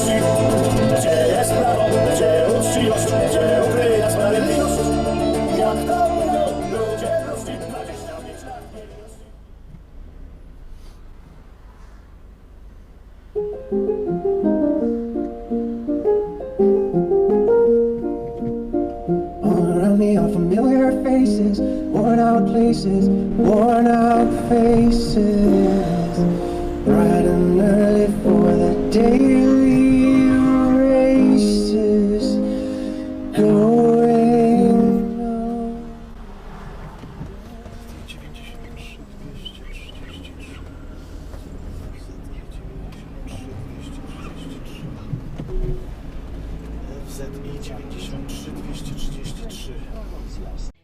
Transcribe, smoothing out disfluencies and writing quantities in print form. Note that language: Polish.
wyścig? Gdzie jest prawo, gdzie uczciwość, gdzie ukryja sprawiedliwość? Jak to mówią ludzie prości, 25 lat niewinności. All around me are familiar faces, worn out places, worn out faces. Bright and early for the daily races, going on. 93, 233, 233, FZI 93, 233.